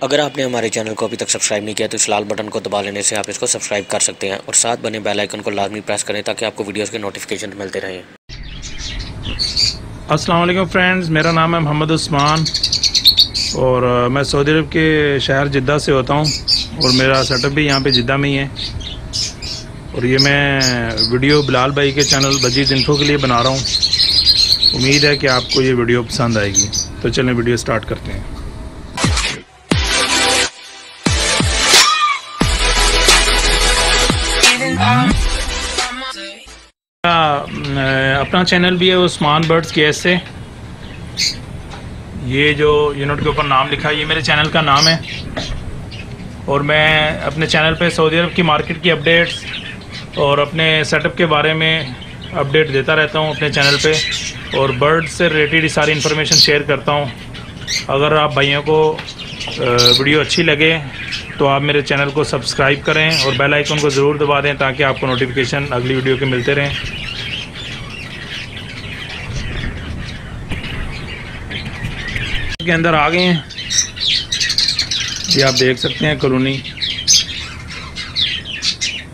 अगर आपने हमारे चैनल को अभी तक सब्सक्राइब नहीं किया तो इस लाल बटन को दबा लेने से आप इसको सब्सक्राइब कर सकते हैं और साथ बने बेल आइकन को लाजमी प्रेस करें ताकि आपको वीडियोस के नोटिफिकेशन मिलते रहें। अस्सलाम वालेकुम फ्रेंड्स, मेरा नाम है मोहम्मद उस्मान और मैं सऊदी अरब के शहर जिद्दा से होता हूँ और मेरा सेटअप भी यहाँ पे जिद्दा में ही है। और ये मैं वीडियो बिलाल भाई के चैनल बजीज़ इन्फो के लिए बना रहा हूँ। उम्मीद है कि आपको ये वीडियो पसंद आएगी। तो चलें वीडियो स्टार्ट करते हैं। अपना चैनल भी है उस्मान बर्ड्स केस से। ये जो यूनिट के ऊपर नाम लिखा है ये मेरे चैनल का नाम है और मैं अपने चैनल पे सऊदी अरब की मार्केट की अपडेट्स और अपने सेटअप के बारे में अपडेट देता रहता हूँ अपने चैनल पे और बर्ड से रिलेटेड सारी इन्फॉर्मेशन शेयर करता हूँ। अगर आप भाइयों को वीडियो अच्छी लगे तो आप मेरे चैनल को सब्सक्राइब करें और बेल आइकन को ज़रूर दबा दें ताकि आपको नोटिफिकेशन अगली वीडियो के मिलते रहें। के अंदर आ गए हैं, ये आप देख सकते हैं कॉलोनी।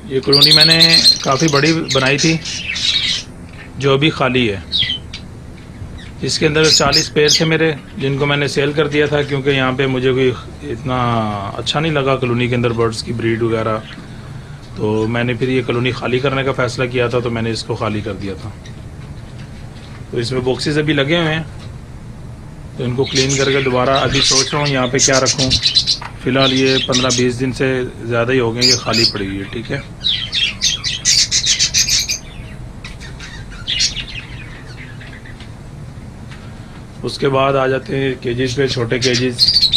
ये कॉलोनी मैंने काफ़ी बड़ी बनाई थी जो अभी खाली है। इसके अंदर 40 पेड़ थे मेरे जिनको मैंने सेल कर दिया था क्योंकि यहाँ पे मुझे कोई इतना अच्छा नहीं लगा कॉलोनी के अंदर बर्ड्स की ब्रीड वगैरह। तो मैंने फिर ये कॉलोनी खाली करने का फ़ैसला किया था, तो मैंने इसको खाली कर दिया था। तो इसमें बॉक्सेस अभी लगे हुए हैं, तो इनको क्लीन करके दोबारा अभी सोच रहा हूँ यहाँ पे क्या रखूँ। फ़िलहाल ये 15-20 दिन से ज़्यादा ही हो गए ये खाली पड़ी हुई है। ठीक है, उसके बाद आ जाते हैं केजेस पे, छोटे केजेस।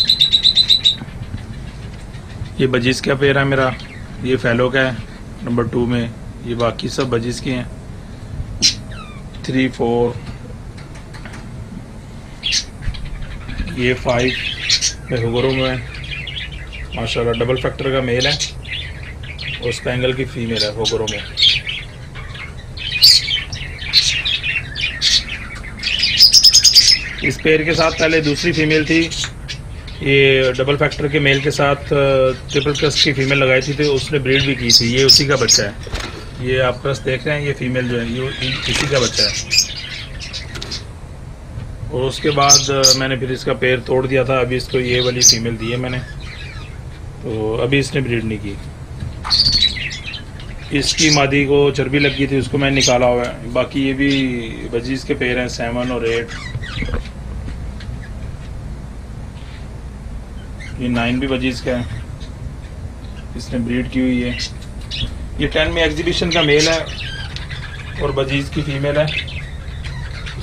ये बजीज का पेड़ है मेरा, ये फैलो का है नंबर 2 में। ये बाकी सब बजीज के हैं 3, 4, ये 5 हुगरों में माशाल्लाह। डबल फैक्टर का मेल है और स्पैंगल की फीमेल है हुगरों में। इस पेड़ के साथ पहले दूसरी फीमेल थी, ये डबल फैक्टर के मेल के साथ ट्रिपल क्रस्ट की फीमेल लगाई थी, तो उसने ब्रीड भी की थी। ये उसी का बच्चा है, ये आप क्रस्ट देख रहे हैं, ये फीमेल जो है ये इसी का बच्चा है। और उसके बाद मैंने फिर इसका पेड़ तोड़ दिया था, अभी इसको ये वाली फीमेल दी है मैंने, तो अभी इसने ब्रीड नहीं की। इसकी मादी को चर्बी लगी थी, उसको मैंने निकाला हुआ है। बाकी ये भी बजीज के पेड़ हैं 7 और 8। ये 9 भी बजीज का है, इसने ब्रीड की हुई है। ये 10 में एग्जीबिशन का मेल है और बजीज की फीमेल है।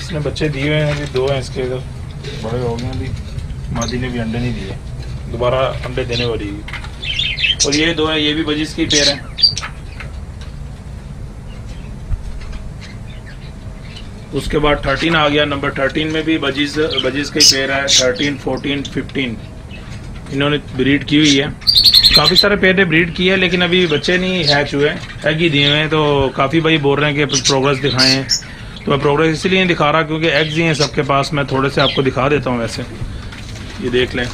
इसने बच्चे दिए हुए हैं, अभी 2 हैं इसके, इधर बड़े हो गए हैं। अभी मादी ने भी अंडे नहीं दिए, दोबारा अंडे देने वाली है। और ये 2 हैं, ये भी बजीज की पेड़ है। उसके बाद 13 आ गया, नंबर 13 में भी बजीज के पेड़ है। 13, 14, 15 इन्होंने ब्रीड की हुई है। काफ़ी सारे पेड़ ने ब्रीड की है लेकिन अभी बच्चे नहीं हैच हुए, एग ही दिए हुए हैं। तो काफ़ी भाई बोल रहे हैं कि प्रोग्रेस दिखाएं, तो मैं प्रोग्रेस इसलिए नहीं दिखा रहा क्योंकि एग्स ही हैं सबके पास। मैं थोड़े से आपको दिखा देता हूँ। वैसे ये देख लें,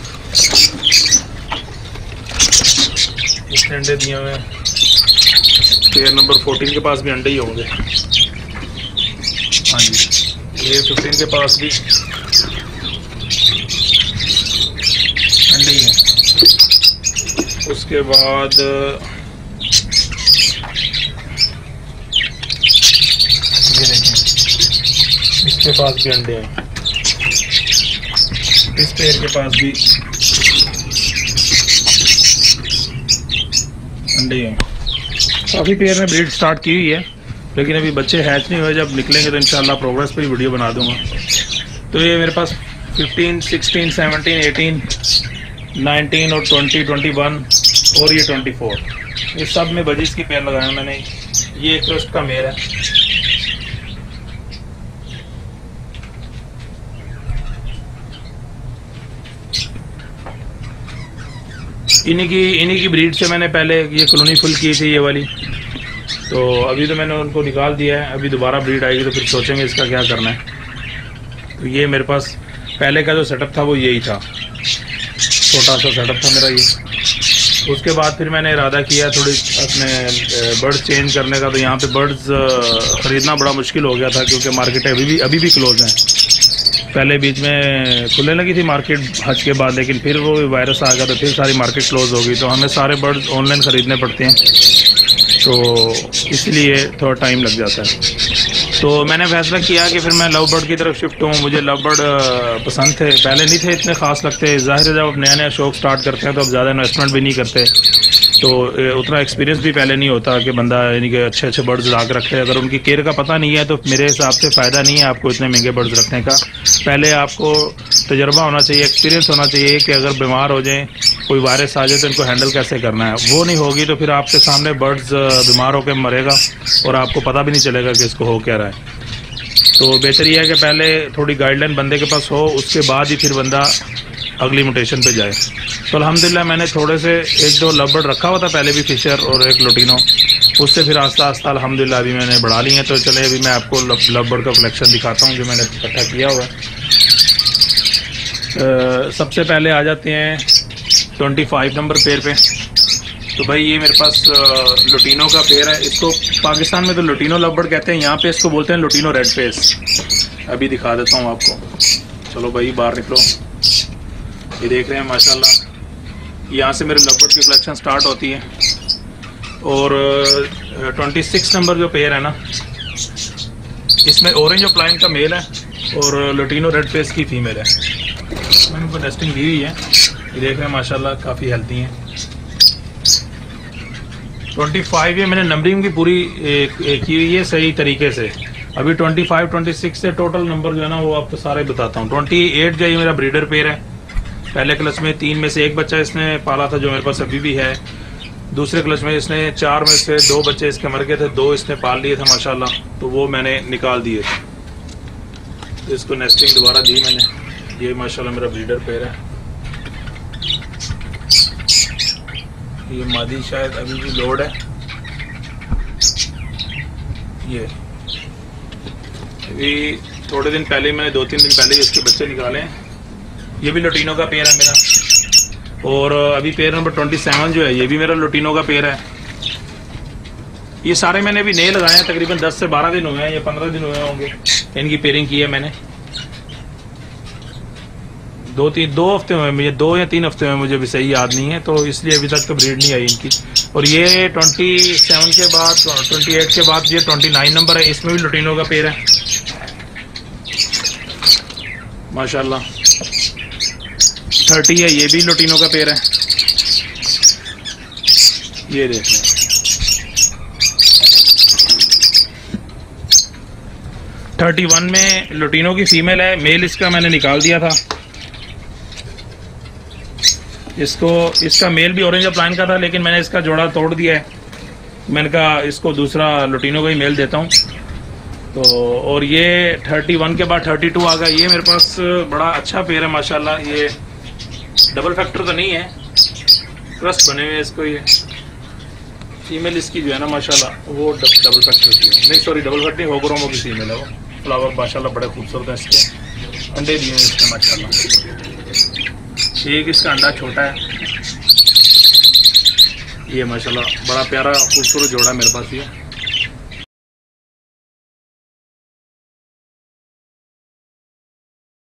इतने अंडे दिए हुए हैं। पेड़ नंबर 14 के पास भी अंडे ही होंगे। हाँ जी, ये 15 के पास भी अंडे ही हैं। उसके बाद ये देखें, इसके पास भी अंडे हैं। इस पेड़ के पास भी अंडे हैं। काफ़ी पेड़ ने ब्रीड स्टार्ट की हुई है लेकिन अभी बच्चे हैच नहीं हुए। जब निकलेंगे तो इंशाल्लाह प्रोग्रेस पे ही वीडियो बना दूंगा। तो ये मेरे पास 15, 16, 17, 18, 19 और 20, 21 और ये 24, ये सब में बजीज की पेड़ लगाए मैंने। ये क्रस्ट का मेल है। इन्हीं की ब्रीड से मैंने पहले ये कॉलोनी फुल की थी ये वाली। तो अभी तो मैंने उनको निकाल दिया है, अभी दोबारा ब्रीड आएगी तो फिर सोचेंगे इसका क्या करना है। तो ये मेरे पास पहले का जो सेटअप था वो यही था। छोटा सा सेटअप था मेरा ये। उसके बाद फिर मैंने इरादा किया थोड़ी अपने बर्ड्स चेंज करने का। तो यहाँ पे बर्ड्स ख़रीदना बड़ा मुश्किल हो गया था क्योंकि मार्केट अभी भी क्लोज हैं। पहले बीच में खुलने लगी थी मार्केट हज के बाद, लेकिन फिर वो वायरस आ गया तो फिर सारी मार्केट क्लोज हो गई। तो हमें सारे बर्ड्स ऑनलाइन ख़रीदने पड़ते हैं, तो इसलिए थोड़ा टाइम लग जाता है। तो मैंने फैसला किया कि फिर मैं लव बर्ड की तरफ शिफ्ट हूँ। मुझे लव बर्ड पसंद थे, पहले नहीं थे इतने ख़ास लगते। ज़ाहिर है जब आप नया शौक स्टार्ट करते हैं तो आप ज़्यादा इन्वेस्टमेंट भी नहीं करते, तो उतना एक्सपीरियंस भी पहले नहीं होता कि बंदा यानी कि अच्छे बर्ड्स ला कर रखे। अगर उनकी केयर का पता नहीं है तो मेरे हिसाब से फ़ायदा नहीं है आपको इतने महंगे बर्ड्स रखने का। पहले आपको तजर्बा होना चाहिए, एक्सपीरियंस होना चाहिए कि अगर बीमार हो जाएँ, कोई वायरस आ जाए तो इनको हैंडल कैसे करना है। वो नहीं होगी तो फिर आपके सामने बर्ड्स बीमार होकर मरेगा और आपको पता भी नहीं चलेगा कि इसको हो क्या रहा है। तो बेहतर यह है कि पहले थोड़ी गाइडलाइन बंदे के पास हो, उसके बाद ही फिर बंदा अगली म्यूटेशन पे जाए। तो अल्हम्दुलिल्लाह मैंने थोड़े से 1-2 लव बर्ड रखा हुआ था पहले भी, फिशर और एक लुटिनो। उससे फिर आस्ता आस्ता अल्हम्दुलिल्लाह अभी मैंने बढ़ा ली है। तो चले अभी मैं आपको लव बर्ड का कलेक्शन दिखाता हूँ जो मैंने इकट्ठा किया हुआ है। सबसे पहले आ जाते हैं 25 नंबर पेयर पे। तो भाई ये मेरे पास लुटिनो का पेयर है। इसको पाकिस्तान में तो लुटिनो लव बर्ड कहते हैं, यहाँ पे इसको बोलते हैं लुटिनो रेड फेस। अभी दिखा देता हूँ आपको। चलो भाई बाहर निकलो। ये देख रहे हैं माशाल्लाह, यहाँ से मेरे लव बर्ड की कलेक्शन स्टार्ट होती है। और 26 नंबर जो पेयर है ना, इसमें ऑरेंज और प्लाइन का मेल है और लुटिनो रेड फेस की फीमेल है। मैंने उनको नेस्टिंग दी हुई है। ये देख रहे हैं माशाल्लाह काफ़ी हेल्थी हैं। 25 ये मैंने नंबरिंग भी पूरी की हुई है सही तरीके से। अभी 25, 26 से टोटल नंबर जो है ना वो आपको सारे बताता हूँ। 28 जो ये मेरा ब्रीडर पेयर है। पहले क्लच में 3 में से 1 बच्चा इसने पाला था जो मेरे पास अभी भी है। दूसरे क्लच में इसने 4 में से 2 बच्चे इसके मर गए थे, 2 इसने पाल लिए थे माशाल्लाह, तो वो मैंने निकाल दिए थे। इसको नेस्टिंग दोबारा दी मैंने। ये माशाल्लाह मेरा ब्रीडर पेयर है। ये मादी शायद अभी भी लोड है। ये अभी थोड़े दिन पहले मैंने 2-3 दिन पहले इसके बच्चे निकाले हैं। ये भी लुटिनो का पेयर है मेरा। और अभी पेयर नंबर 27 जो है ये भी मेरा लुटिनो का पेयर है। ये सारे मैंने अभी नए लगाए हैं, तकरीबन 10 से 12 दिन हुए हैं या 15 दिन हुए होंगे इनकी पेयरिंग की है मैंने। 2 हफ्ते हुए मुझे, 2 या 3 हफ्ते हुए मुझे भी सही याद नहीं है, तो इसलिए अभी तक तो ब्रीड नहीं आई इनकी। और ये 27 के बाद 28 के बाद ये 29 नंबर है। इसमें भी लुटिनो का पेयर है माशाल्लाह। 30 है, ये भी लुटिनो का पेयर है। ये देखें 31 में लुटिनो की फीमेल है। मेल इसका मैंने निकाल दिया था। इसका मेल भी ऑरेंज प्लान का था, लेकिन मैंने इसका जोड़ा तोड़ दिया है। मैंने कहा इसको दूसरा लुटिनो का ही मेल देता हूँ। तो और ये 31 के बाद 32 आ गया। ये मेरे पास बड़ा अच्छा पेयर है माशाल्लाह। ये डबल फैक्टर तो नहीं है, क्रस्ट बने हुए हैं इसको। ये फीमेल इसकी जो है ना माशाल्लाह वो डबल फैक्टर की है, नहीं सॉरी डबल फैक्टर होगरोमो की फीमेल है वो। फ्लावर माशाल्लाह बड़े खूबसूरत है इसके। अंडे दिए हैं इसके माशाल्लाह। एक इसका अंडा छोटा है। ये माशाल्लाह बड़ा प्यारा खूबसूरत जोड़ा मेरे पास ये।